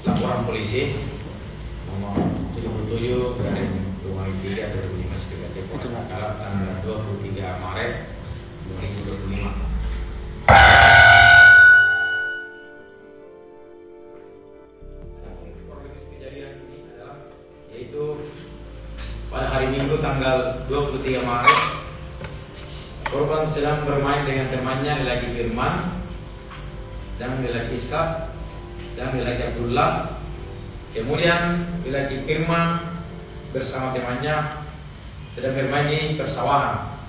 Laporan polisi nomor 77 garing 2003 2005 SPKT Polres Takalar tanggal 23 Maret 2025. Kejadian ini adalah yaitu pada hari Minggu tanggal 23 Maret korban sedang bermain dengan temannya lelaki Firman dan lelaki Iskak dan lelaki Abdullah. Kemudian lelaki Firman bersama temannya sedang bermain di persawahan.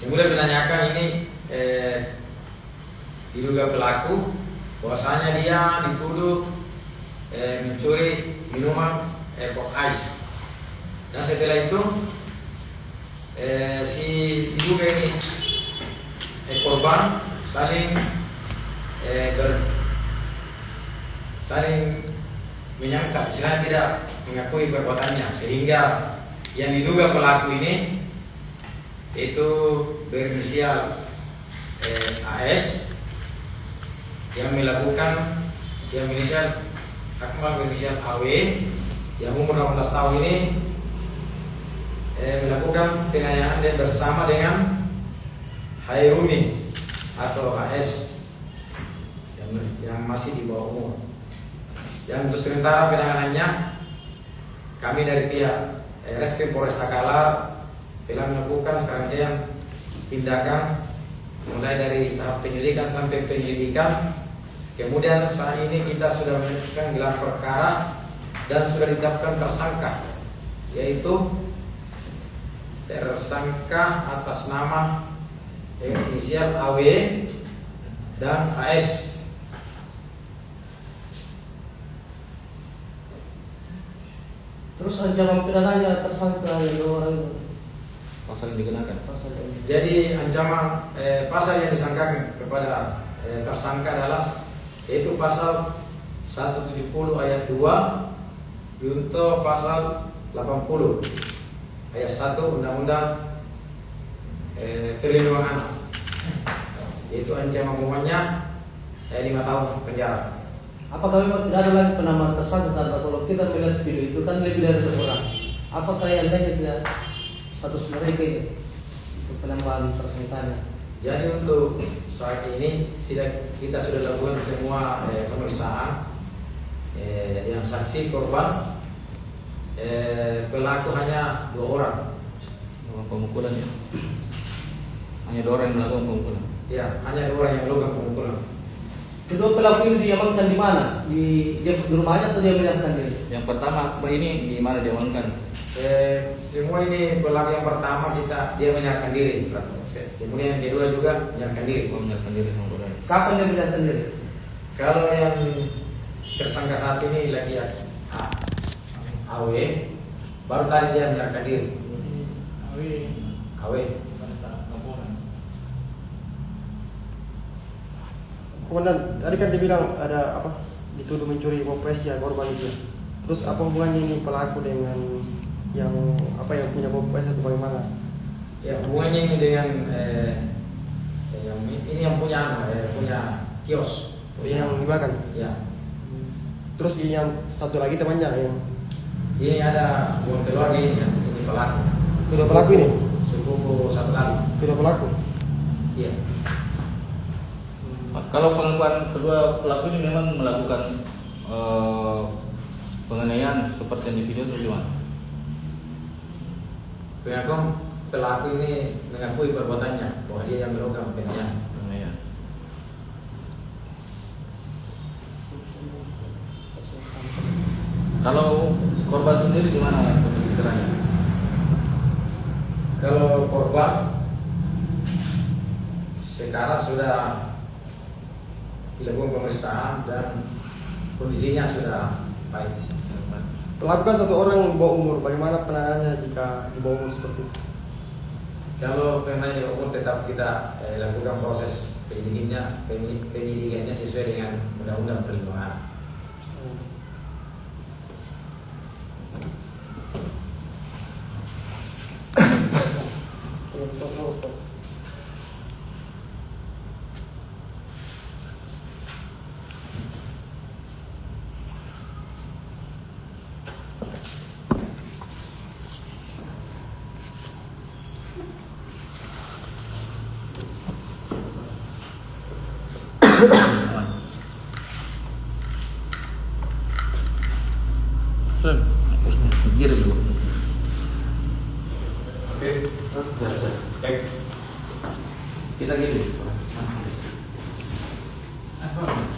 Kemudian menanyakan ini diduga pelaku bahwasanya dia dituduh mencuri minuman pop ice. Dan setelah itu si diduga ini korban saling menyangka, istilahnya tidak mengakui perbuatannya, sehingga yang diduga pelaku ini itu berinisial AS yang melakukan yang inisial Akmal berinisial AW yang umur 18 tahun ini melakukan penganiayaan dan bersama dengan Hairumi atau AS yang masih di bawah umur. Dan untuk sementara penanganannya kami dari pihak Reskrim Polres Takalar telah melakukan serangkaian tindakan mulai dari tahap penyelidikan sampai penyelidikan. Kemudian saat ini kita sudah menetapkan gelar perkara dan sudah ditetapkan tersangka, yaitu tersangka atas nama inisial AW dan AS. Terus ancaman pidananya tersangka yang dua orang itu pasal yang dikenakan. Jadi ancaman pasal yang disangkakan kepada tersangka adalah yaitu pasal 170 ayat 2 junto pasal 80 ayat 1 Undang-Undang Perlindungan Anak, yaitu ancaman hukumannya 5 tahun penjara. Apakah memang tidak ada lagi penambahan tersangka? Karena kalau kita melihat video itu kan lebih dari 1 orang. Apakah yang lainnya tidak status mereka ini untuk penambahan tersangkanya? Jadi untuk saat ini kita sudah lakukan semua pemeriksaan yang saksi korban, pelaku hanya 2 orang. Pemukulan ya. Hanya 2 orang yang melakukan pemukulan. Ya, hanya 2 orang yang melakukan pemukulan. Kedua pelaku ini diamankan di mana? Dia di rumahnya atau dia menyerahkan diri? Yang pertama ini di mana diamankan? Semua ini pelaku yang pertama dia menyerahkan diri. Kemudian yang kedua juga menyerahkan diri. Menyerahkan diri sama saudara. Kapan dia menyerahkan diri? Kalau yang tersangka saat ini lagi AW, baru tadi dia menyerahkan diri. AW. Komandan, tadi kan dibilang ada apa? Dituduh mencuri popes ya korban itu. Terus apa hubungannya ini pelaku dengan yang punya popes atau bagaimana? Ya, hubungannya ini dengan yang punya kios. Yang di belakang. Ya. Terus ini yang satu lagi temannya yang Ini ada buang telur ini pelaku. kedua pelaku ini? Sepupu satu kali. Kedua pelaku. Iya. Kalau pengakuan kedua pelaku ini memang melakukan penganiayaan seperti yang di video itu gimana? Pengakuan pelaku ini mengakui perbuatannya bahwa dia yang melakukan penganiayaan. Penganiayaan. Kalau korban sendiri gimana pemikirannya? Kalau korban sekarang sudah dilakukan pemeriksaan dan kondisinya sudah baik. Pelaku kan satu orang di bawah umur. Bagaimana penanganannya jika di bawah umur seperti itu? Kalau pengennya di umur tetap kita lakukan proses penyidikannya sesuai dengan Undang-Undang Perlindungan Anak. Aman. Giring dulu. Oke. Baik. Kita gini. Apa?